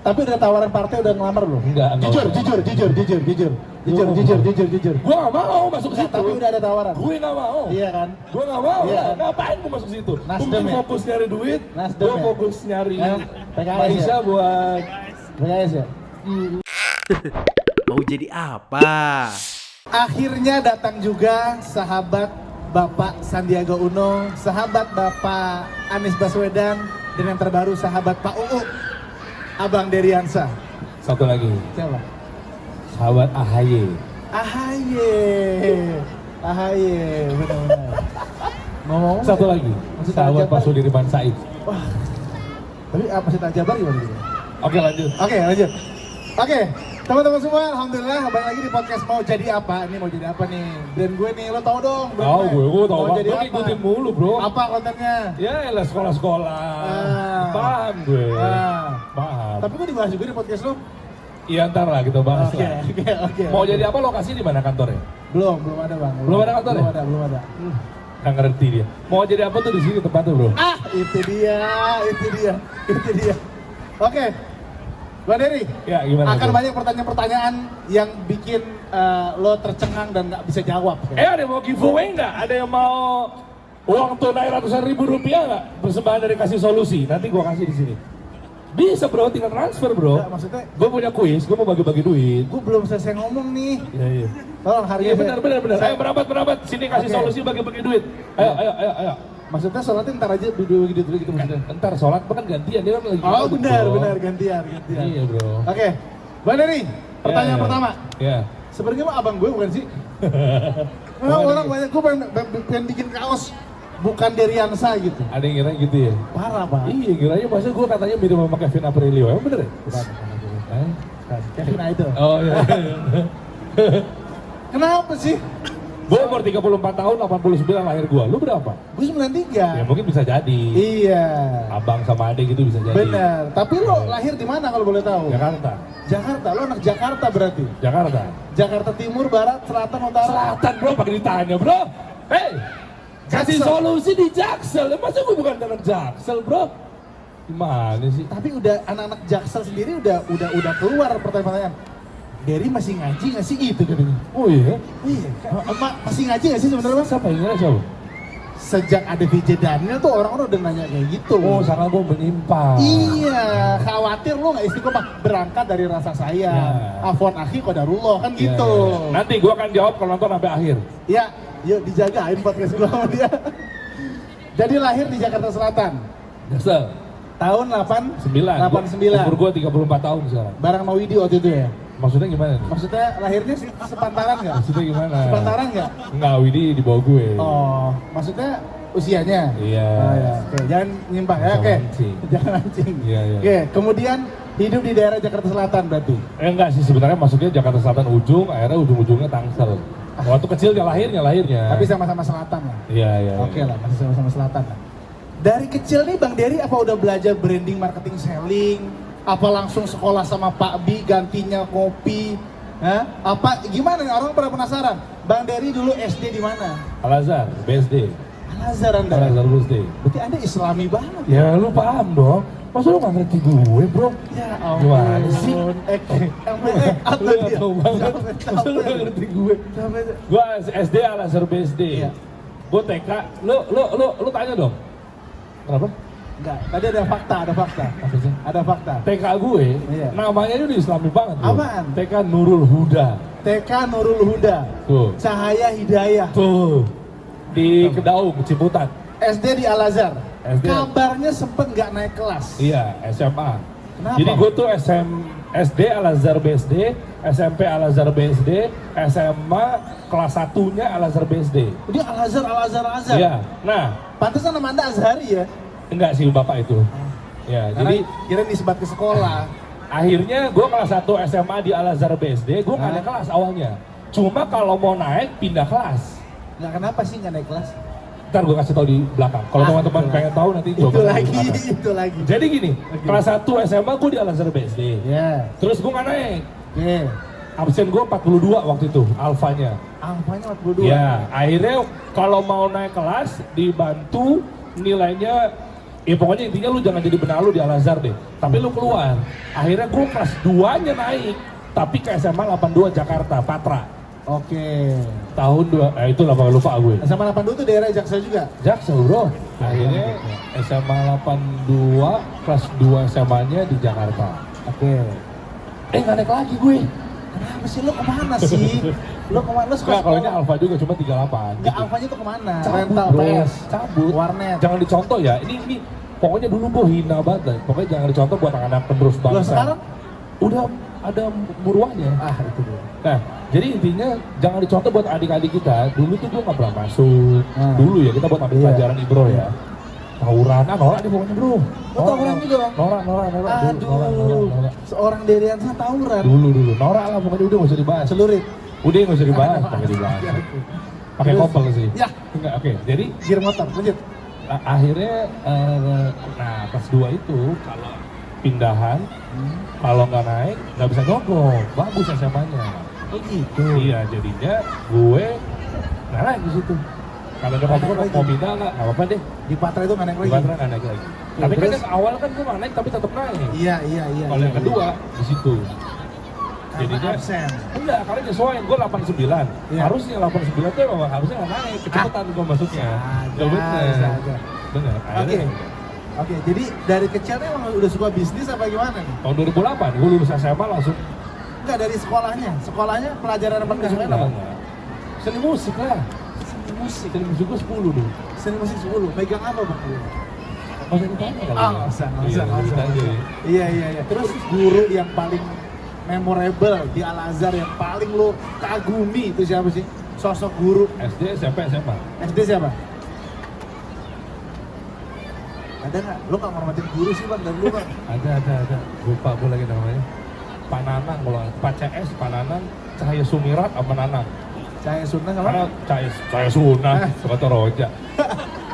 Tapi udah tawaran partai udah ngelamar belum? Enggak Jujur. Gua nggak mau masuk ke situ. Tapi udah ada tawaran. Gue nggak mau. Iya kan? Gue nggak mau. Iya. Ngapain gue masuk situ? Nasdem Gue ya? fokus nyari duit. Nasdem Gue ya? fokus nyari PKS Malaysia ya? buat PKS ya? Mau jadi apa? Akhirnya datang juga sahabat Bapak Sandiaga Uno, sahabat Bapak Anies Baswedan, dan yang terbaru sahabat Pak UU, Abang Deriansa. satu lagi. Siapa? Sahabat AHY. AHY, benar-benar. Ngomong Satu lagi. Maksud Sahabat Jabar? Pak Sudirman Said. Wah, tapi apa sih Jabar gimana gitu? Oke lanjut. Oke, lanjut. Oke, teman-teman semua, alhamdulillah balik lagi di podcast Mau Jadi Apa. Ini mau jadi apa nih? Dan gue nih, lo tau dong. Tahu gue tahu Mau banget. jadi Gue apa? ngikutin mulu bro. Apa kontennya? Ya elah sekolah-sekolah. Paham gue. Paham. Tapi gue dibahas juga di podcast lo. Iya ntar lah kita bahas Oke, lah. oke. Mau jadi apa, lokasi di mana kantornya? Belum ada bang. Belum ada kantor ya? Belum ada. Nggak ngerti dia. Mau jadi apa tuh di sini tempatnya bro? Ah, itu dia. Oke, Bang Dery. Ya gimana? Akan bro? banyak pertanyaan-pertanyaan yang bikin lo tercengang dan nggak bisa jawab. Ada yang mau giveaway nggak? Ada yang mau uang tunai ratusan ribu rupiah nggak? Persembahan dari Kasih Solusi. Nanti gua kasih di sini. Bisa bro, tinggal transfer bro. Nggak, maksudnya Gue punya kuis, gue mau bagi-bagi duit. gue belum selesai ngomong nih. Iya. Tolong Iya harganya. benar. Ayo berabat. Sini kasih Oke. solusi bagi-bagi duit. Ayo. Maksudnya sholatnya ntar aja dulu gitu maksudnya. Ntar sholat kan gantian, dia kan lagi Oh ngabut, benar, bro. gantian. Iya bro. Oke, Bang Dery, pertanyaan Ya. pertama. Ya. Sebenarnya mah abang gue bukan sih? Orang banyak, gue pengen bikin kaos bukan Deriansa gitu. Ada yang kira gitu ya? Parah pak. Iya, kiranya masa gue katanya mirip sama Kevin Aprilio, emang bener ya? Bukan. Eh? Kevin Idol. Oh iya. Kenapa sih? Gue umur 34 tahun, 89 lahir gue. Lu berapa? Gue 93. Ya mungkin bisa jadi. Iya. Abang sama adik gitu bisa jadi. Benar. Tapi lo lahir di mana kalau boleh tahu? Jakarta. Jakarta. Lo anak Jakarta berarti. Jakarta. Jakarta Timur, Barat, Selatan, Utara. Selatan bro, pakai ditanya bro. Hei, kasih Jaksel. solusi di Jaksel. Masa gue bukan anak Jaksel bro? Gimana sih? Tapi udah anak-anak Jaksel sendiri udah keluar pertanyaan. Dery masih ngaji nggak sih gitu katanya? Oh iya? Iya, masih ngaji nggak sih sebenarnya mas? Siapa yang ngira siapa? Sejak ada VJ Daniel tuh orang-orang udah nanya kayak gitu. Oh, sangat gue menyimpang. Iya, khawatir lo nggak istiqomah berangkat dari rasa sayang. Ya. Afwan akhi qadarullah kan Ya, gitu. ya. Nanti gue akan jawab kalau nonton sampai akhir. Ya, yuk dijagain podcast gua sama dia. Jadi lahir di Jakarta Selatan. Jaksel. Tahun 9. 89. Umur gue 34 tahun sekarang. Barang Mawidi waktu itu ya. Maksudnya gimana nih? Maksudnya lahirnya sepantaran nggak? Maksudnya gimana? Sepantaran nggak? Enggak, Widi di bawah gue. Oh, maksudnya usianya? Iya. Oh, ya. Oke, jangan nyimpang ya. Jangan Oke, mancing. jangan mancing. Iya. Oke, kemudian hidup di daerah Jakarta Selatan berarti? Enggak sih, sebenarnya maksudnya Jakarta Selatan ujung, akhirnya ujung-ujungnya Tangsel. Waktu kecil dia lahirnya. Tapi sama-sama selatan lah. Iya. Oke lah, masih sama-sama selatan lah. Dari kecil nih Bang Dery apa udah belajar branding, marketing, selling? Apa langsung sekolah sama Pak B gantinya kopi? Hah? Apa gimana nih orang pada penasaran? Bang Dery dulu SD di mana? Al-Azhar, BSD. Al-Azhar Anda. Al-Azhar BSD. Berarti Anda Islami banget. Ya lu paham dong. Masa lu gak ngerti gue bro? Ya Gimana sih? Apa Lu dia? gak tau banget. Masa lu gak ngerti gue? Gue SD Al-Azhar BSD. Iya. Gue TK. Lu tanya dong. Kenapa? Enggak, tadi ada fakta. Apa sih? Ada fakta. TK gue, Iya. namanya itu udah Islami banget bro. Apaan? TK Nurul Huda. TK Nurul Huda. Tuh. Cahaya Hidayah. Tuh. Di Kedaung, Ciputat. SD di Al-Azhar. SD. Kabarnya sempet nggak naik kelas. Iya, SMA. Kenapa? Jadi gue tuh SD Al-Azhar BSD, SMP Al-Azhar BSD, SMA kelas 1-nya Al-Azhar BSD. Dia Al-Azhar. Iya. Nah, Pantesan nama Anda Azhari ya? enggak sih bapak itu. Ya, Karena jadi kira nisbat ke sekolah. akhirnya gue kelas 1 SMA di Al-Azhar BSD, gue nggak ada kelas awalnya. Cuma kalau mau naik, pindah kelas. Nggak kenapa sih nggak naik kelas? Ntar gue kasih tau di belakang. Kalau teman-teman itu pengen tahu nanti Itu coba di lagi, belakang. itu lagi. Jadi gini, Oke. kelas 1 SMA gue di Al-Azhar BSD. Ya, Terus gue nggak naik. oke. Absen gue 42 waktu itu, alfanya. Angkanya 42. Ya, akhirnya kalau mau naik kelas dibantu nilainya Ya pokoknya intinya lu jangan jadi benalu di Al-Azhar deh. Tapi lu keluar. Akhirnya gue kelas 2-nya naik. Tapi ke SMA 82 Jakarta, Patra. Oke. Tahun 2, itu lah lupa gue. SMA 82 tuh daerah Jaksel juga? Jaksel bro. Akhirnya SMA 82, kelas 2 SMA-nya di Jakarta. Oke. Nggak naik lagi gue. Kenapa sih, lo kemana sih? Lo kemana? Lo suka Nggak, kalau ini sekolah? Alfa juga cuma 38. Nggak, Alfanya tuh kemana? Cabut, Rental bro. PS, Cabut. warnet. Jangan dicontoh ya. Ini pokoknya dulu gue hina banget. Dah. Pokoknya jangan dicontoh buat anak-anak penerus bangsa. Lo sekarang? Udah ada muruannya. Ah, itu dia. Nah, jadi intinya jangan dicontoh buat adik-adik kita. Dulu tuh gue nggak pernah masuk. Dulu ya kita buat ambil Iya. pelajaran Ibro ya. Tawuran, norak nih pokoknya bro. tawuran juga, Bang? Norak. Aduh, seorang Deriansa tawuran. Dulu, norak lah pokoknya udah nggak usah dibahas. Celurit. Udah nggak usah dibahas, pakai dibahas. Pakai Terus? kopel sih. Ya. Enggak, oke. Jadi Gear motor, lanjut. akhirnya, nah kelas 2 itu kalau pindahan, kalau nggak naik nggak bisa nyogok. Bagus SMA-nya. Oh gitu. Iya, jadinya gue nggak naik di situ. Kalau ada Nggak ngobrol naik mau lagi. pindah nggak apa-apa deh. Di Patra itu nggak naik Di lagi? Patra nggak naik lagi. Tapi kan terus? yang awal kan gue nggak naik tapi tetap naik. Iya. Kalau yang kedua di situ. Karena Jadinya absen. enggak, karena nyesuaiin gue 89. Iya. Harusnya 89 tuh emang harusnya nggak naik, kecepatan gue masuknya. Bisa Nggak aja, bisa bener. aja. Bener. Oke. Akhirnya Oke, jadi dari kecilnya emang udah suka bisnis apa gimana nih? tahun 2008 gue lulus SMA langsung. Enggak, dari sekolahnya. Sekolahnya pelajaran apa kesukaan apa? Enggak. Seni musik lah. Seni musik. Seni musik gue 10 dulu. Seni musik 10. Pegang apa, Bang? Nggak usah ditanya kali. Ah, ya. nggak usah, Iya, nggak usah. aja. Iya. Terus guru yang paling memorable di Al-Azhar yang paling lo kagumi itu siapa sih? Sosok guru. SD, SMP, SMA. SD siapa? Ada nggak? Lo nggak ngormatin guru sih, Bang, dari lu, Bang? Ada. Lupa gue lagi namanya. Pak Nanang, kalau Pak CS, Pak Nanang, Cahaya Sumirat sama Nanang. Cahaya Sunnah Karena sama? Cahaya Sunnah, kata Roja.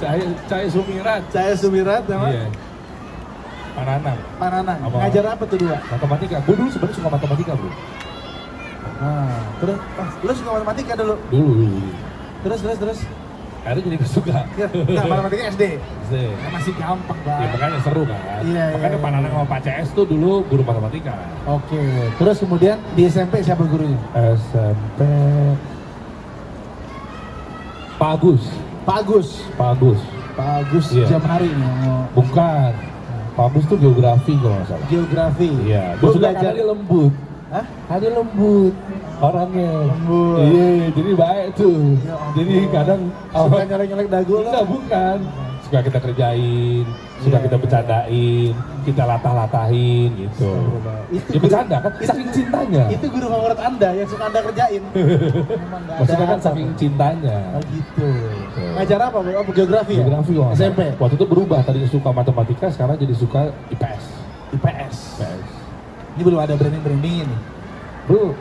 Cahaya Sumirat. Cahaya Sumirat sama? Iya. Pak Nanang. Pak Nanang. Apa? Ngajar apa tuh dua? Matematika. Gue dulu sebenarnya suka matematika bro. Nah, terus, lo suka matematika dulu? Dulu. Terus? Akhirnya jadi gak suka. Nggak, matematika SD? SD. Ya, masih gampang, Ya Bang. makanya seru kan. Iya, Makanya iya, Pak iya. Nanang sama Pak CS tuh dulu guru matematika. Oke, terus kemudian di SMP siapa gurunya? SMP Pak Agus. Pak Agus. Pak Agus. Pak Agus Iya. jam hari nih. Bukan. Pak Agus tuh geografi kalau nggak salah. Geografi. Iya. Gue Gue suka belajar. karena dia lembut. Hah? Dia lembut orangnya. Lembut. Iya, jadi baik tuh. Ya ampun. Jadi kadang Suka nyolek-nyolek dagu lo? enggak, bukan. Suka kita kerjain, suka Iya, kita iya. bercandain, kita latah-latahin gitu. Itu Ya bercanda kan, saking cintanya. Itu guru favorit Anda yang suka Anda kerjain. Memang nggak ada Maksudnya kan apa. saking cintanya. Oh gitu. Ngajar apa, Bro? Oh, geografi ya? Geografi kok. SMP? Waktu itu berubah, tadinya suka matematika, sekarang jadi suka IPS. IPS. IPS. Ini belum ada branding ini. Belum,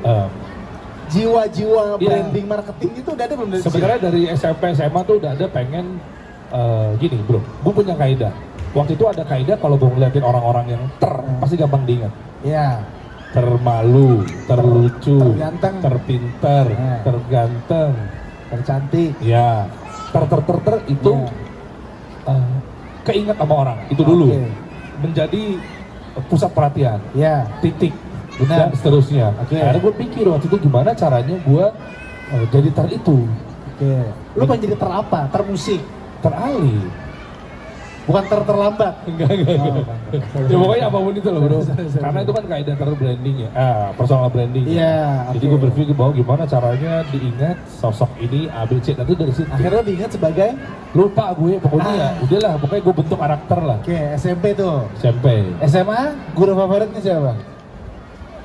Jiwa-jiwa Iya. branding marketing itu udah ada belum dari sebenarnya dari SMP SMA tuh udah ada pengen gini bro, gue punya kaidah. Waktu itu ada kaidah kalau gue ngeliatin orang-orang yang pasti gampang diingat. Ya. Termalu, terlucu, Terganteng. terpinter, Ya. terganteng, Tercantik. ya, ter itu Ya. keinget sama orang itu dulu, Oke. menjadi pusat perhatian, Ya. titik, Benar. dan seterusnya. Oke. Akhirnya gue pikir waktu itu gimana caranya gue jadi ter itu, Oke. Lu pengen jadi ter apa? Ter musik. teralih. Bukan terlambat. Enggak. Oh, Ya pokoknya apapun itu loh bro. Sorry. Karena itu kan kaidah branding ya, personal branding. Iya, Jadi oke. gue berpikir bahwa gimana caranya diingat sosok ini ABC, nanti dari situ. Akhirnya diingat sebagai Lupa gue, pokoknya ya udahlah, pokoknya gue bentuk karakter lah. oke, SMP tuh. SMP. SMA guru favoritnya siapa?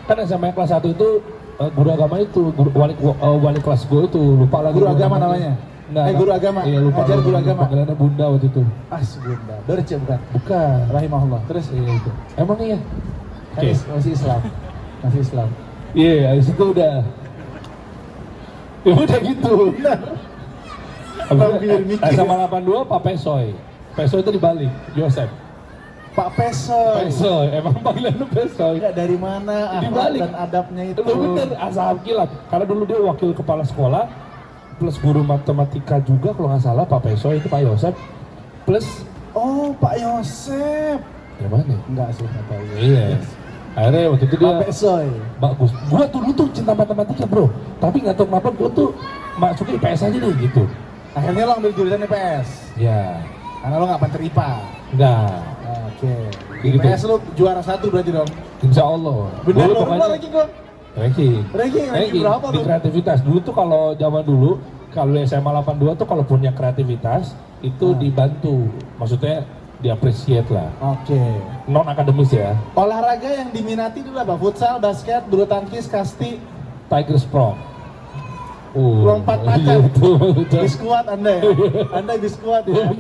Kan SMA kelas 1 itu guru agama itu, wali kelas gue itu, lupa lagi. Guru agama namanya? Enggak, guru agama? Iya, lupa. Ngajar guru agama? Panggilannya Bunda waktu itu. Bunda. Dorce bukan? Bukan. Rahimahullah. Terus iya itu. Emang iya? Oke. Masih Islam. Masih Islam. Iya, habis itu udah. Ya udah gitu. Sambil mikir. SMA 82 Pak Pesoy. Pesoy itu dibalik, Yosef. Pak Pesoy. Pesoy, emang panggilan lu Pesoy. Enggak, dari mana akhlak Dibalik. dan adabnya itu? Lu bener, asal kilat. Karena dulu dia wakil kepala sekolah, plus guru matematika juga kalau nggak salah Pak Pesoy itu Pak Yosef, plus Oh, Pak Yosep. Yang mana? Enggak sih, enggak tahu. Iya. Akhirnya waktu itu dia Pak Besoy. bagus. Gua tuh dulu tuh cinta matematika bro. Tapi nggak tahu kenapa gua tuh masuknya IPS aja deh gitu. Akhirnya lo ambil jurusan IPS. Ya, Karena lo nggak pinter IPA. enggak. Oke. Gitu. IPS lo juara 1 berarti dong. Insya Allah. Bener Dulu lo, pokoknya lagi gua. ranking. Ranking berapa Di lo? kreativitas. Dulu tuh kalau zaman dulu, kalau SMA 82 tuh kalau punya kreativitas itu dibantu. Maksudnya diapresiat lah. Oke. Non akademis ya. Olahraga yang diminati dulu apa? Futsal, basket, bulu tangkis, kasti, Tiger Sprong. lompat iya, macan. betul. Biskuat Anda ya? Anda biskuat ya?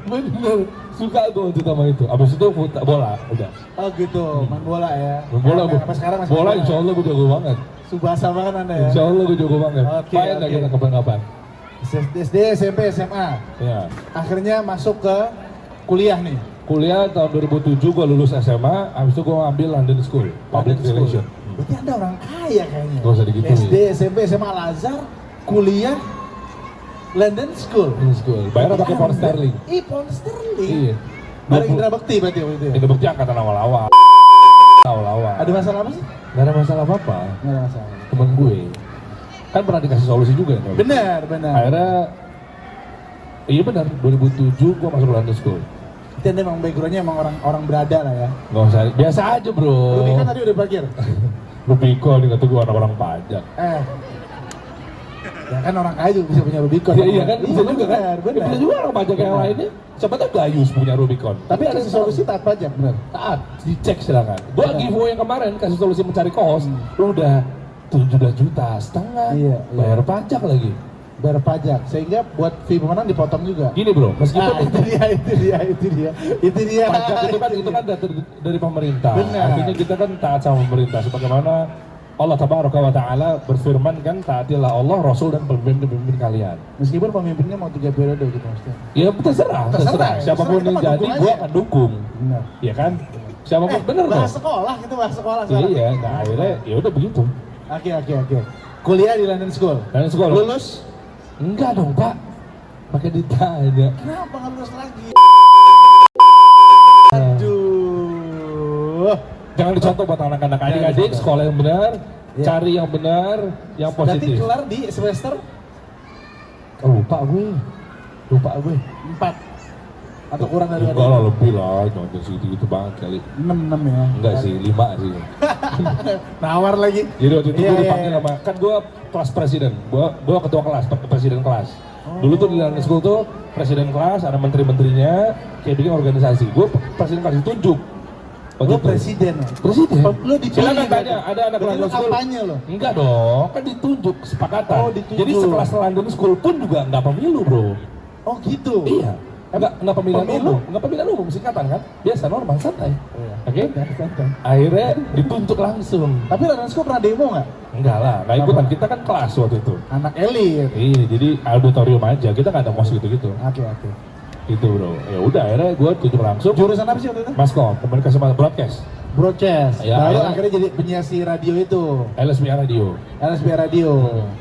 Bener. Suka gue waktu sama itu. Abis itu bola, udah. Oh gitu, main bola ya? Main bola gue. Sampai sekarang masih Bola main insya Allah gue jago banget. Subasa banget Anda ya? Insya Allah gue jago banget. Oke, Main lagi oke. kapan-kapan. SD, SMP, SMA. Ya. Akhirnya masuk ke kuliah nih. Kuliah tahun 2007 gue lulus SMA, habis itu gue ambil London School, Public London School. Relation. Berarti Anda orang kaya kayaknya. Gak usah digituin. SD, SMP, SMA Al-Azhar, kuliah London School. London School. Bayar pakai pound sterling. Ih, pound sterling. Iya. Bareng Indra Bekti berarti waktu itu ya? Itu bukti angkatan awal-awal. Awal-awal. Ada masalah apa sih? Gak ada masalah apa-apa. Nggak ada masalah. Temen gue kan pernah dikasih solusi juga ya. Benar, benar. Akhirnya iya benar, 2007 gue masuk London School. Itu Anda emang backgroundnya emang orang berada lah ya. Gak usah, biasa aja bro. Rubicon tadi udah parkir? Rubicon, ini kata gue orang pajak. Ya kan orang kaya juga bisa punya Rubicon. Iya kan, bisa juga kan. Benar. Ya, bisa juga orang pajak yang lainnya. Siapa tahu Gayus punya Rubicon. Tapi ada solusi taat pajak, benar. Taat, dicek silakan. Gue Benar. giveaway yang kemarin kasih solusi mencari kos, udah 17 juta setengah, Iya, iya. bayar pajak lagi. Bayar pajak, sehingga buat fee pemenang dipotong juga. Gini bro, meskipun Itu dia. pajak itu kan dari pemerintah. Benar. Artinya kita kan taat sama pemerintah. Sebagaimana Allah Tabaraka wa Ta'ala berfirman kan, taatilah Allah, Rasul dan pemimpin-pemimpin kalian. Meskipun pemimpinnya mau 3 periode gitu maksudnya. Ya terserah. Terserah, Siapapun kita yang mah jadi, dukung gua aja. akan dukung. Benar. Ya kan? Siapapun bener dong. Bahas sekolah, kita bahas sekolah sekarang. Iya, nah akhirnya ya udah begitu. Oke. Kuliah di London School. Dan sekolah. Lulus? Enggak dong pak, pakai ditanya. Kenapa nggak lulus lagi? Aduh. Jangan dicontoh buat anak-anak adik-adik, dicontoh. sekolah yang benar, Iya. cari yang benar, yang Berarti positif. kelar di semester Lupa gue. 4 atau kurang dari Enggak lah, lebih lah, jangan segitu-gitu banget kali. 6 ya. Enggak sih, 5 sih. Nawar lagi. Jadi waktu itu Iya, gue iya, dipanggil iya. sama, kan gue kelas presiden, gue ketua kelas, presiden kelas. Dulu tuh di London School tuh presiden kelas, ada menteri-menterinya, kayak bikin organisasi. Gue presiden kelas ditunjuk. Lo presiden ya? Presiden. Lo dipilih. Silakan tanya, ada anak Berarti London lo School. kampanye lo? Enggak dong, kan ditunjuk kesepakatan. Oh, ditunjuk. Jadi sekelas London School pun juga nggak pemilu bro. Oh gitu? Iya. Enggak pemilihan Pemilu? umum, enggak pemilihan umum, singkatan kan? Biasa normal santai. Iya. Oke? Akhirnya ditunjuk langsung. Tapi London School pernah demo nggak? Enggak lah, nggak ikutan. Kita kan kelas waktu itu. Anak elit. Iya, jadi auditorium aja. Kita nggak ada mos gitu-gitu. Oke. Gitu bro. Ya udah, akhirnya gue tunjuk langsung. Jurusan apa sih waktu itu? Maskom, komunikasi sama broadcast. Broadcast. Ya, Baru akhirnya- akhirnya jadi penyiar si radio itu. LSPR Radio. LSB Radio.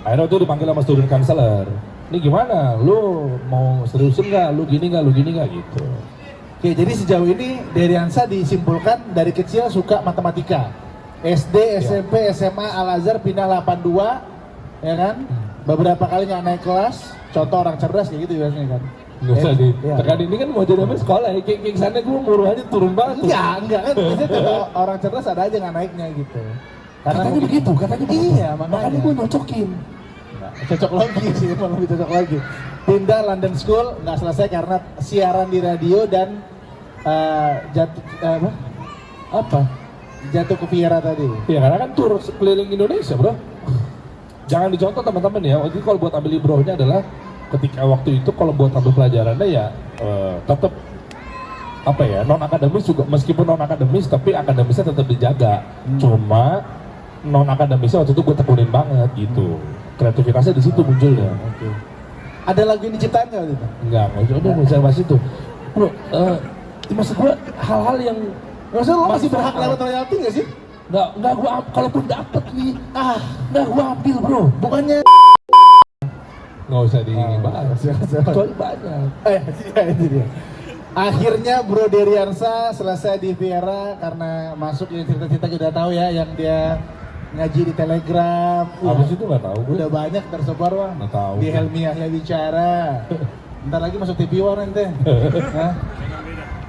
Akhirnya waktu itu dipanggil sama student counselor. Ini gimana? Lu mau seriusin nggak? Lu gini nggak gitu. Oke, jadi sejauh ini Deriansa disimpulkan dari kecil suka matematika. SD, SMP, SMA, Al-Azhar pindah 82, ya kan? Beberapa kali nggak naik kelas, contoh orang cerdas kayak gitu biasanya kan? Nggak usah di Iya. tekan ini kan mau jadi apa sekolah ya. Kayak sana gue muruh aja turun banget. tuh. Enggak kan? Biasanya kalau orang cerdas ada aja nggak naiknya gitu. Katanya mungkin- begitu, katanya begitu. Iya, makanya. gue nyocokin. Cocok lagi sih, malah lebih cocok lagi. Pindah London School nggak selesai karena siaran di radio dan jatuh ke Viera tadi. Ya karena kan tur keliling Indonesia bro. Jangan dicontoh teman-teman ya. Jadi kalau buat ambil ibrohnya adalah ketika waktu itu kalau buat ambil pelajarannya ya tetap apa ya, non akademis juga, meskipun non akademis tapi akademisnya tetap dijaga. Cuma non akademisnya waktu itu gue tekunin banget gitu. Kreativitasnya di situ munculnya. Oke. Ada lagu yang diciptain nggak gitu? Enggak udah nggak usah bahas itu. Bro, maksud gue hal-hal yang Maksudnya lo masih masuk berhak akal. lewat royalti nggak sih? Nggak gue kalaupun dapet nih, nggak gue ambil bro. Bukannya Nggak usah dibahas. siap. Kecuali banyak. Itu dia. Akhirnya Bro Deriansa selesai di Viera karena masuk yang cerita-cerita kita tahu ya, yang dia ngaji di Telegram. Habis itu nggak tahu gue. Udah banyak tersebar wah. Nggak tahu. Di Helmi Yahya bicara. Bentar lagi masuk TV One ente. Hah?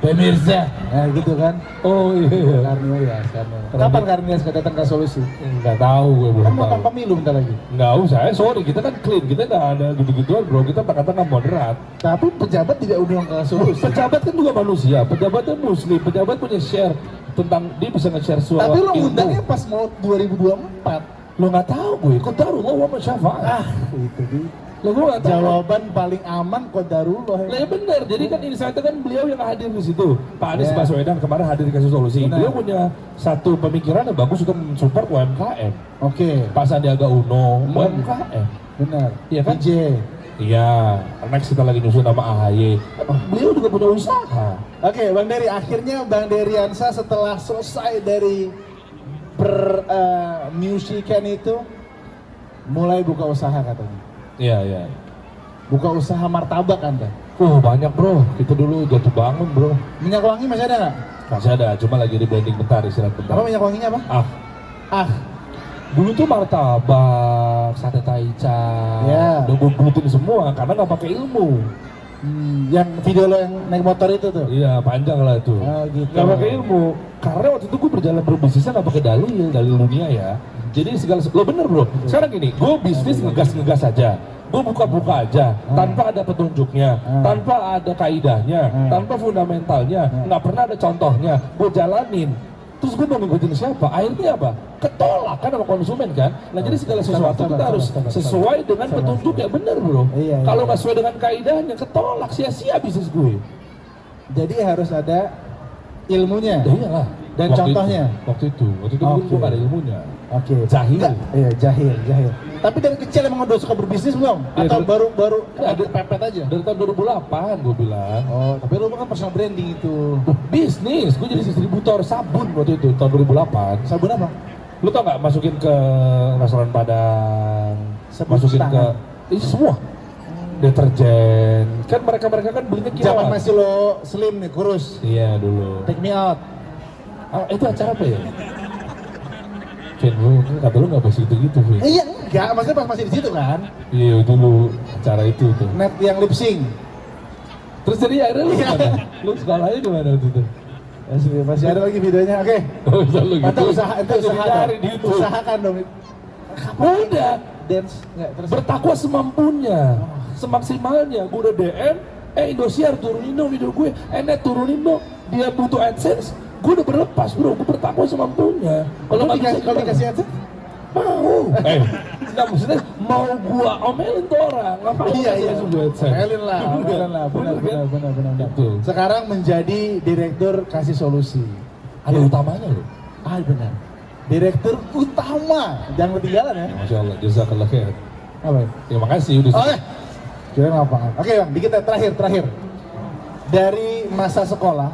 Pemirsa, nah gitu kan. Oh iya. Karnias, Kapan Karnias datang ke Solusi? Nggak tahu gue, belum Kan mau tahu. pemilu bentar lagi. Nggak usah, sorry, kita kan clean, kita nggak ada gitu-gituan bro, kita katakan moderat. Tapi pejabat tidak undang ke Solusi. Pejabat kan juga manusia, pejabatnya muslim, pejabat punya share tentang, dia bisa nge-share suara Tapi lo ilmu. undangnya pas mau 2024. Lo nggak tahu gue, qadarullah wa ma syafa'a. Itu dia. Lo gue nggak tahu. Jawaban paling aman qadarullah. Lah ya benar, jadi kan insight kan beliau yang hadir di situ. Pak Anies Ya. Baswedan kemarin hadir di Kasih Solusi. Benar. Beliau punya satu pemikiran yang bagus untuk mensupport UMKM. Oke, Pak Sandiaga Uno, UMKM. benar. Iya kan? DJ. Iya, next kita lagi nyusun nama AHY. Beliau juga punya usaha. Oke, Bang Dery, akhirnya Bang Deriansa setelah selesai dari musikan itu mulai buka usaha katanya. Iya, iya. Buka usaha martabak Anda. Banyak bro, itu dulu jatuh bangun bro. Minyak wangi masih ada nggak? Masih ada, cuma lagi di branding bentar, istirahat bentar. Apa minyak wanginya apa? Ah, Dulu tuh martabak, sate taichan, Ya. udah gue bulutin semua karena nggak pakai ilmu. yang video lo yang naik motor itu tuh. Iya, panjang lah itu. Oh, gitu. Nggak pakai ilmu, karena waktu itu gue berjalan berbisnisnya nggak pakai dalil dunia ya. Jadi segala, lo bener bro, sekarang gini, gue bisnis ngegas aja. Gue buka-buka aja, tanpa ada petunjuknya, tanpa ada kaidahnya, tanpa fundamentalnya, nggak pernah ada contohnya, gue jalanin. Terus gue mau ngikutin siapa? Akhirnya apa? Ketolak kan sama konsumen kan? Nah jadi segala sesuatu kita harus sesuai dengan petunjuk ya bener bro. Iya. Kalau nggak sesuai dengan kaidahnya, ketolak, sia-sia bisnis gue. Jadi harus ada ilmunya. Ya iyalah. Dan Waktu contohnya? waktu itu Oke. gue nggak ada ilmunya. Oke. Jahil. Enggak, iya, jahil. Tapi dari kecil emang udah suka berbisnis belum? Ya, Atau dari- baru Ada pepet aja? Dari tahun 2008 gue bilang. Oh, tapi lu kan personal branding itu. Bisnis, gue jadi distributor sabun waktu itu tahun 2008. Sabun apa? Lu tau nggak masukin ke restoran Padang, Sabun masukin tangan. ke semua deterjen. Kan mereka kan belinya kilauan. Zaman masih lo slim nih, kurus. Iya dulu. Take me out. Itu acara apa ya? Vin, lu kata lu nggak bahas gitu Vin. Iya enggak, maksudnya pas masih di situ kan. Iya dulu acara itu tuh. Net yang lip sync. Terus jadi akhirnya lu gimana? Lu sekolahnya gimana waktu itu? Masih ada lagi videonya. Oke. Oh, bisa lu gitu. Mantap usaha itu Jadi usaha cari dong. di YouTube. Usahakan dong. Udah. Dance enggak terus. Bertakwa semampunya, semaksimalnya. Gue udah DM, Indosiar turunin dong video gue, Net turunin dong. Dia butuh AdSense, gue udah berlepas bro, gue bertakwa semampunya. Kalau nggak bisa kalau gimana? dikasih aja? Mau. Nggak maksudnya mau gua omelin tuh orang, ngapain Iya iya. langsung gue AdSense? Omelin lah. Bener kan? Benar. Gitu. Sekarang menjadi direktur kasih solusi. Ada utamanya loh. Benar. Direktur utama. Jangan ketinggalan ya. Masya Allah, jazakallah khair. Apa? Ya? Terima kasih udah. Oke. Kira lapangan. Oke bang, dikit ya, terakhir. Dari masa sekolah,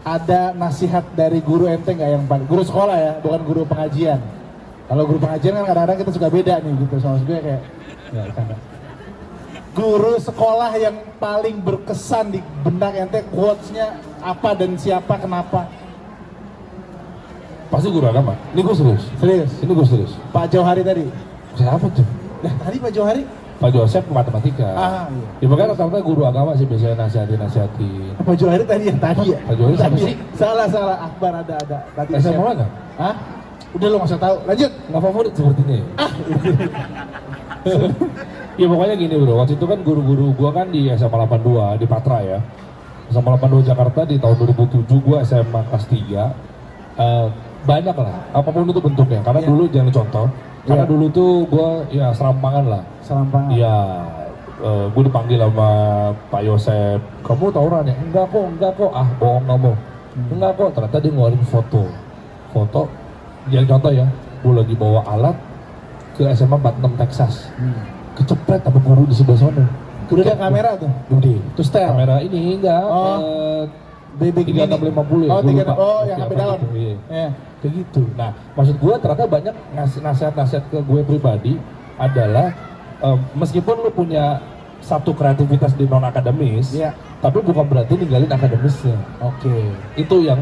ada nasihat dari guru ente nggak yang paling guru sekolah ya, bukan guru pengajian. Kalau guru pengajian kan kadang-kadang kita suka beda nih gitu sama gue kayak ya canda. Guru sekolah yang paling berkesan di benak ente, quotes-nya apa dan siapa kenapa? Pasti guru agama. Ini gue serius. Serius. Ini gue serius. Pak Jauhari tadi. Siapa tuh? Nah tadi Pak Jauhari. Pak Joseph matematika. Iya. Ya makanya rata-rata guru agama sih biasanya nasihati. Pak Jauhari tadi yang tadi ya? Pak Jauhari siapa Tadi. sih? Salah. Akbar ada. Tadi SMA siapa? mana? Hah? Udah lo nggak usah tahu. Lanjut. Nggak favorit sepertinya ya? Ya pokoknya gini bro, waktu itu kan guru-guru gua kan di SMA 82 di Patra ya. SMA 82 Jakarta di tahun 2007 gua SMA kelas 3. Banyak lah, apapun itu bentuknya. Karena Iya. dulu jangan contoh. Karena Iya. dulu tuh gua ya serampangan lah. Salampangan. Iya, gue dipanggil sama Pak Yosep. Kamu tawuran ya? Enggak kok. Bohong kamu. Enggak kok. Ternyata dia ngeluarin foto. Yang contoh ya, gue lagi bawa alat ke SMA 46 Texas. Kecepret sama guru di sebelah sana. Udah ada kamera tuh. Udah. Terus tel. Kamera ini enggak. Oh. Baby 3650 ya. Oh, gua 3, lupa. oh yang Oke, HP apa dalam. gitu, iya. Iya. Kayak gitu. Nah, maksud gue ternyata banyak nasihat-nasihat ke gue pribadi adalah meskipun lu punya satu kreativitas di non akademis, Iya. tapi bukan berarti ninggalin akademisnya. Oke. Itu yang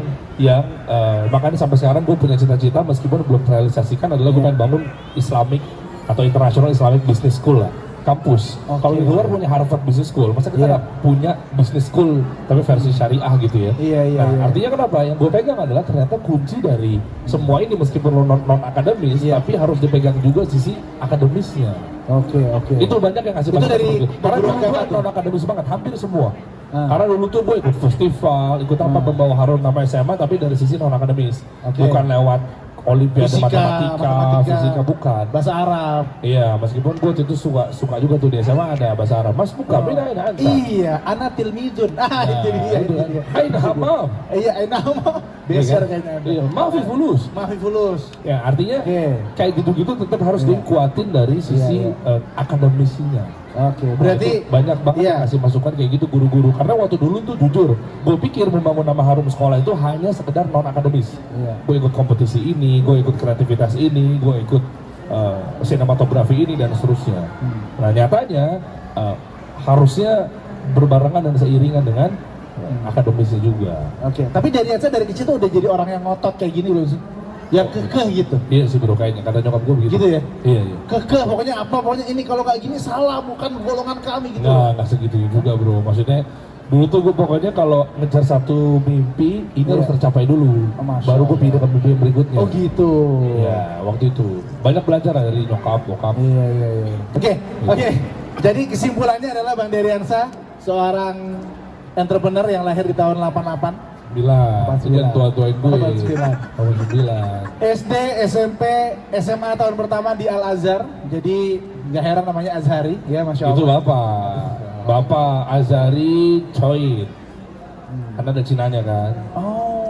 makanya sampai sekarang gue punya cita-cita meskipun belum terrealisasikan adalah gue Iya. pengen bangun Islamic atau International Islamic Business School lah, kampus. Oke. Kalau di luar punya Harvard Business School, masa kita Iya. nggak punya business school tapi versi syariah gitu ya? Iya, iya, Nah, iya. artinya kenapa? Yang gue pegang adalah ternyata kunci dari semua ini meskipun non akademis, Iya. tapi harus dipegang juga sisi akademisnya. Oke, oke. Itu banyak yang ngasih Itu masukan dari seperti itu. Karena guru dulu agama gue tuh? non akademis banget, hampir semua. Ah. Karena dulu tuh gue ikut festival, ikut apa pembawa harum nama SMA, tapi dari sisi non akademis, Oke. bukan lewat olimpiade Fisika, matematika, fisika bukan. Bahasa Arab. Iya, meskipun gue itu suka juga tuh di SMA ada bahasa Arab. Mas buka, beda anta. Iya, ana tilmizun. Ah, itu dia. itu Itu kan. dia. Aina hamam. Iya, nama. Beser kayaknya. Iya, maaf fulus. Maafi fulus. Ya artinya Oke. kayak gitu-gitu tetap harus Iya. dikuatin dari sisi Iya, akademisinya. Oke, Nah, berarti itu banyak banget iya. yang ngasih masukan kayak gitu guru-guru. Karena waktu dulu tuh jujur, gue pikir membangun nama harum sekolah itu hanya sekedar non akademis. Iya. Gue ikut kompetisi ini, gue ikut kreativitas ini, gue ikut sinematografi ini dan seterusnya. Nah nyatanya harusnya berbarengan dan seiringan dengan akademisnya juga. Oke, tapi dari Aca dari kecil tuh udah jadi orang yang ngotot kayak gini loh sih. Yang kekeh gitu. Iya sih bro, kayaknya kata nyokap gue begitu. Gitu ya? Iya iya. Kekeh pokoknya apa pokoknya ini kalau kayak gini salah bukan golongan kami gitu. Nggak segitu juga bro. Maksudnya dulu tuh gue pokoknya kalau ngejar satu mimpi ini Iya. harus tercapai dulu. Oh, Masya Baru gue Allah. pindah ke mimpi yang berikutnya. Oh gitu. Iya, waktu itu banyak belajar dari nyokap, bokap. Iya iya iya. Oke. Jadi kesimpulannya adalah Bang Deriansa seorang entrepreneur yang lahir di tahun 88. Bilang, itu yang tua-tuain gue. 89. Tahun 9. SD, SMP, SMA tahun pertama di Al Azhar. Jadi nggak heran namanya Azhari, ya Masya Allah. Itu Bapak Azari Choi. Karena ada Cinanya kan. Oh.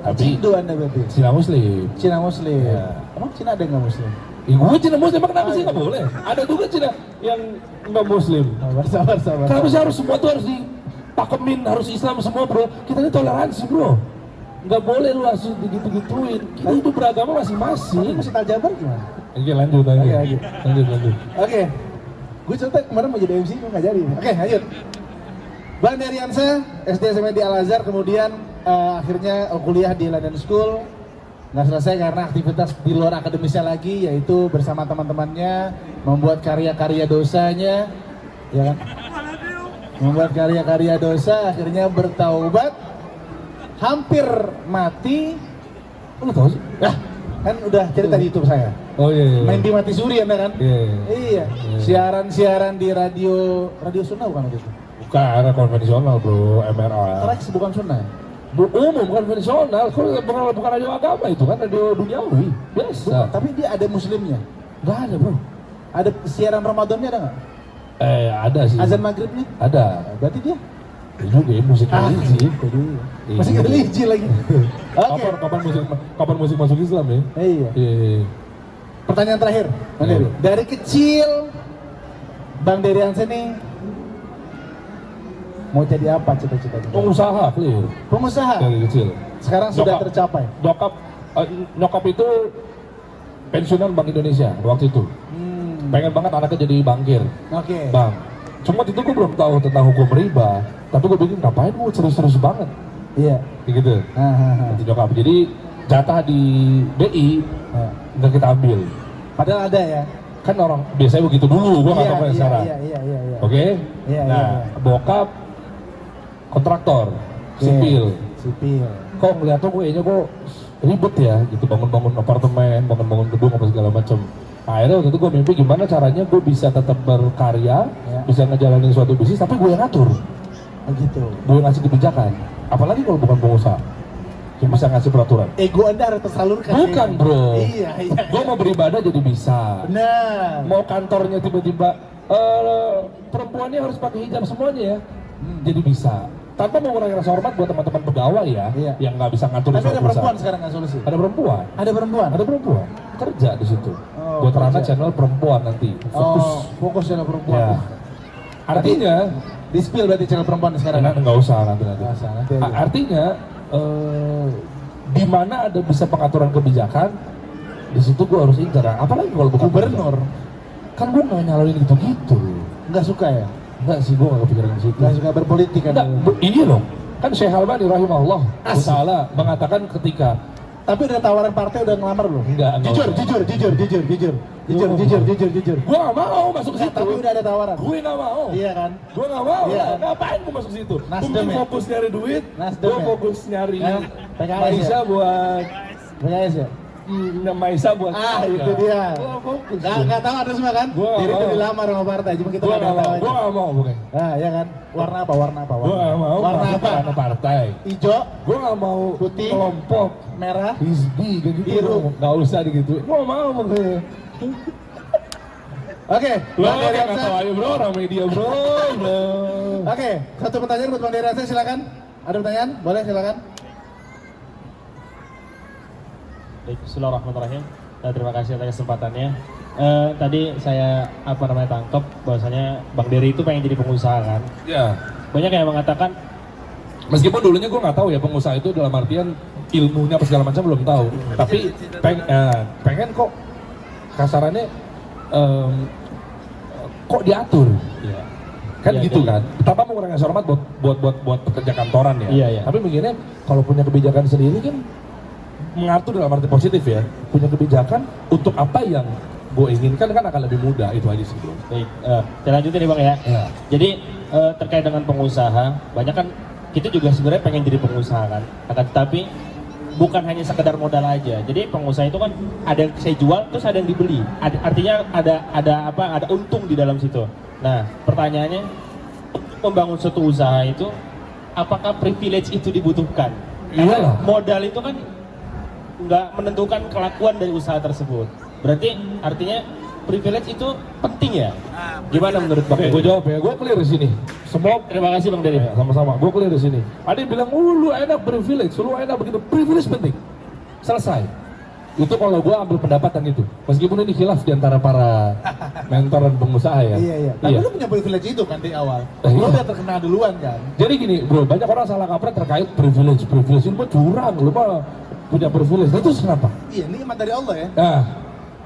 Tapi Cindo Anda berarti. Cina Muslim. Cina Muslim. Iya. Emang Cina ada nggak Muslim? Gue Cina Muslim, emang kenapa sih nggak boleh? Ada juga Cina yang nggak Muslim. Sabar. Kenapa sih harus semua tuh harus dipakemin, harus Islam semua bro? Kita ini toleransi bro. Nggak boleh lu langsung digitu-gituin. Kita itu beragama Tapi masing-masing. masih Jabar gimana? Oke lanjut lagi. Oke. Lanjut. Oke. Gue cerita kemarin mau jadi MC, gue nggak jadi. Oke, lanjut. Bang Deriansa, SD SMP di Al Azhar, kemudian akhirnya kuliah di London School. Nggak selesai karena aktivitas di luar akademisnya lagi, yaitu bersama teman-temannya membuat karya-karya dosanya, ya kan? Membuat karya-karya dosa, akhirnya bertaubat, hampir mati. Lu tau sih? Lah, kan udah cerita di YouTube saya. Oh iya. Main di Mati Suri Anda kan? Iya. Iya. Siaran-siaran di radio Sunnah bukan waktu itu? Bukan ada konvensional bro, MRA. Trax bukan Sunnah. Ya? Umum konvensional, bukan radio agama itu kan radio duniawi, biasa. Tapi dia ada muslimnya. Nggak ada bro. Ada siaran Ramadannya ada nggak? Ada sih. Azan maghribnya? Ada. Berarti dia. Ini juga ya, musik religi. Iya. Masih religi lagi. Oke. Kapan musik masuk Islam ya? Iya. Iya. Pertanyaan terakhir, Bang Iya. Dery. Dari kecil, Bang Deriansa nih mau jadi apa cita-citanya? Pengusaha clear Pengusaha. dari kecil. Sekarang sudah Nyokap. tercapai. Nyokap itu pensiunan Bank Indonesia waktu itu. Pengen banget anaknya jadi bankir. Oke. Bang, cuma itu gue belum tahu tentang hukum riba, tapi gue pikir ngapain gue serius-serius banget, Iya. kayak gitu. Nanti nyokap, jadi jatah di BI nggak kita ambil. Padahal ada ya. Kan orang biasanya begitu dulu, gue nggak tahu kayak sekarang. Iya. Oke? Iya, Nah, iya. bokap kontraktor, Oke. sipil. Sipil. Kok ngeliatnya kok ribet ya, gitu bangun-bangun apartemen, bangun-bangun gedung apa segala macam. Akhirnya waktu itu gue mimpi gimana caranya gue bisa tetap berkarya, Ya. bisa ngejalanin suatu bisnis, tapi gue yang ngatur, Oh gitu. gue yang ngasih kebijakan. Apalagi kalau bukan pengusaha, yang bisa ngasih peraturan. Ego Anda harus tersalurkan. Bukan bro, Iya. gue mau beribadah jadi bisa. Benar. Mau kantornya tiba-tiba perempuannya harus pakai hijab semuanya ya, jadi bisa. Tanpa mengurangi rasa hormat buat teman-teman pegawai ya, Iya. yang nggak bisa ngatur Tapi suatu ada perempuan perusahaan. sekarang nggak solusi? Ada perempuan. Ada perempuan? Ada perempuan kerja di situ. Oh, buat Rana kerja. channel perempuan nanti fokus. Oh, fokus channel perempuan. Ya. Artinya, Di spill berarti channel perempuan sekarang. nggak usah nanti. Nggak usah, nanti aja. Artinya, di mana ada bisa pengaturan kebijakan, di situ gue harus incar. Apalagi kalau bukan Gubernur. kan gue nggak nyalonin gitu-gitu. Nggak suka ya? Enggak sih, gue gak kepikiran ke situ. Nggak suka berpolitik kan? Enggak, ini loh. Kan Syekh Albani rahimahullah ta'ala mengatakan ketika Tapi udah tawaran partai udah ngelamar belum? Enggak Jujur. gue gak mau masuk ke situ. Tapi udah ada tawaran. Gue gak mau. Iya kan? Gue gak mau. Iya. Ngapain gue masuk situ? Nasdem Gue ya? fokus nyari duit. Nasdem Gue ya? fokus nyari PKS Maisa ya? buat PKS ya? Maisa buat Itu dia. Gue fokus. Nggak tahu ada semua kan? Gua nggak Diri itu mau. dilamar sama partai, cuma kita Gue nggak gak tahu mau. aja. Gue gak mau pokoknya. Ah, ya kan? Warna apa? Gue gak mau Warna masuk apa? ke partai. Hijau, Gue gak mau Putih. kelompok merah. Hizbi kayak gitu. Biru. Gak usah gitu. Gue gak mau pokoknya. Oke, Lo Bang Dery kayak Hansa. gak tau aja bro, orang media bro. Oke, satu pertanyaan buat Bang Dery Hansa, silakan. Ada pertanyaan? Boleh, silakan. Baik, Bismillahirrahmanirrahim. Terima kasih atas kesempatannya. Tadi saya tangkap bahwasanya Bang Dery itu pengen jadi pengusaha kan. Ya. Banyak yang mengatakan Meskipun dulunya gue nggak tahu ya pengusaha itu dalam artian ilmunya apa segala macam belum tahu. Tapi pengen kok kasarannya kok diatur. ya, Kan ya, gitu jadi- kan. Pertama mengurangi hormat buat pekerja kantoran ya. Iya, iya. Tapi begini kalau punya kebijakan sendiri kan mengatur dalam arti positif ya. Punya kebijakan untuk apa yang gue inginkan kan akan lebih mudah, itu aja sih bro. baik, saya lanjutin nih Bang ya. Ya. Jadi terkait dengan pengusaha, banyak kan kita juga sebenarnya pengen jadi pengusaha kan. Akan tetapi bukan hanya sekedar modal aja. Jadi pengusaha itu kan ada yang saya jual terus ada yang dibeli. Artinya ada untung di dalam situ. Nah, pertanyaannya untuk membangun suatu usaha itu apakah privilege itu dibutuhkan? Iyalah. Modal itu kan nggak menentukan kelakuan dari usaha tersebut. Berarti artinya privilege itu penting ya? Gimana menurut Bang? Oke, gue jawab ya. Gue clear di sini. Semua Terima kasih Bang Dery. ya, sama-sama. Gue clear di sini. Ada yang bilang, lu enak privilege, lu enak begitu. Privilege penting. Selesai. Itu kalau gue ambil pendapat yang itu. Meskipun ini khilaf di antara para mentor dan pengusaha ya. Iya. Tapi lu punya privilege itu kan di awal. Lu Iya. udah terkenal duluan kan? Jadi gini bro, banyak orang salah kaprah terkait privilege. Privilege itu mah curang, lu mah punya privilege. Nah, itu kenapa? Iya, nikmat dari Allah ya. Nah,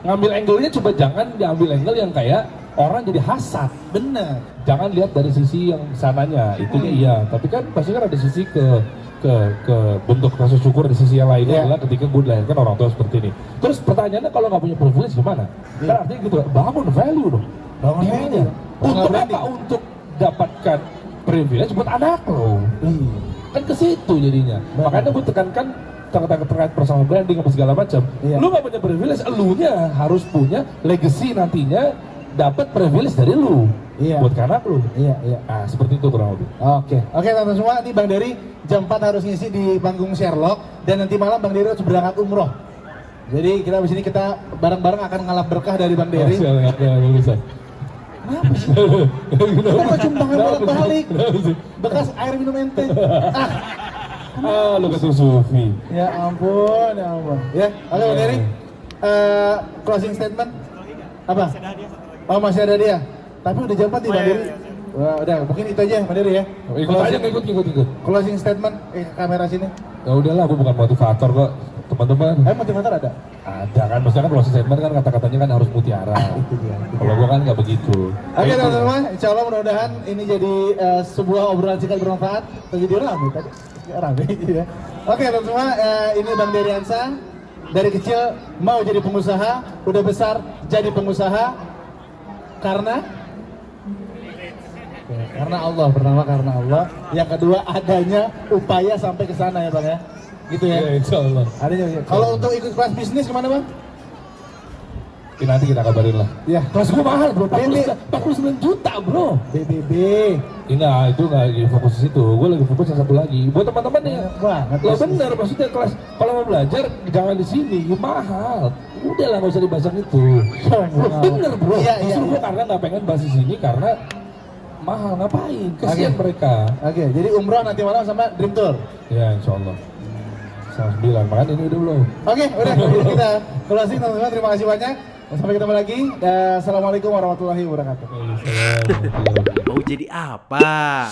ngambil angle-nya coba jangan diambil angle yang kayak orang jadi hasad. Bener. Jangan lihat dari sisi yang sananya, itunya iya. Tapi kan pasti kan ada sisi ke bentuk rasa syukur di sisi yang lainnya Iya. adalah ketika gue dilahirkan orang tua seperti ini. Terus pertanyaannya kalau nggak punya privilege gimana? Iya. Kan artinya gitu, bangun value dong. Bangun Dirinya. value. Untuk Personal apa? branding. Untuk dapatkan privilege buat anak lo. Iya. Kan ke situ jadinya. Benar. Makanya gue tekankan terkait personal branding apa segala macam. Iya. Lu nggak punya privilege, elunya harus punya legacy nantinya dapat privilege dari lu. Iya. Buat anak lu. Iya. Nah, seperti itu kurang lebih. Oke, teman-teman semua, ini Bang Dery jam 4 harus ngisi di panggung Sherlock dan nanti malam Bang Dery harus berangkat umroh. Jadi kita di sini kita bareng-bareng akan ngalap berkah dari Bang Dery. Siap, bisa. Kenapa sih? Kita kok cium tangan bolak-balik. Bekas air minum ente. Lu kata Sufi. Ya ampun, ya ampun. Ya, oke Bang Dery. Closing statement apa? Oh masih ada dia. Tapi udah jam 4 nih Bang Dery. Wah, udah mungkin itu aja Bang Dery ya. Ikut aja, ikut. Closing statement kamera sini. Ya udahlah, aku bukan motivator kok, teman-teman. Motivator ada? Ada kan, maksudnya kan closing statement kan kata-katanya kan harus mutiara. Itu dia. Kalau gua kan nggak begitu. Oke teman-teman, insya Allah mudah-mudahan ini jadi sebuah obrolan singkat bermanfaat. Atau jadi rame tadi? Ya, rame gitu ya. Oke teman-teman, ini Bang Dery Hansa. Dari kecil mau jadi pengusaha, udah besar jadi pengusaha. Karena Allah, pertama karena Allah. Yang kedua adanya upaya sampai ke sana ya Bang ya. Gitu ya. Ya, insya Allah. Adanya. Kalau untuk ikut kelas bisnis kemana Bang? Ya, nanti kita kabarin lah. Ya. Kelas gua mahal bro, BB. 49 juta bro. BBB. Enggak, itu nggak lagi fokus di situ. Gue lagi fokus yang satu lagi. Buat teman-teman ya. Banget. Lah bener, maksudnya kelas kalau mau belajar jangan di sini, ya mahal. Udah lah nggak usah dibahas yang itu. Bener bro. Iya, iya, Justru gue iya. karena nggak pengen bahas di sini karena mahal, ngapain? Kasihan Oke. mereka. Oke, jadi umroh nanti malam sama Dream Tour. Ya insya Allah. Sama 9, makanya ini udah belum. Oke, udah jadi kita closing teman-teman. Terima kasih banyak. Sampai ketemu lagi. Assalamualaikum warahmatullahi wabarakatuh. Mau jadi apa?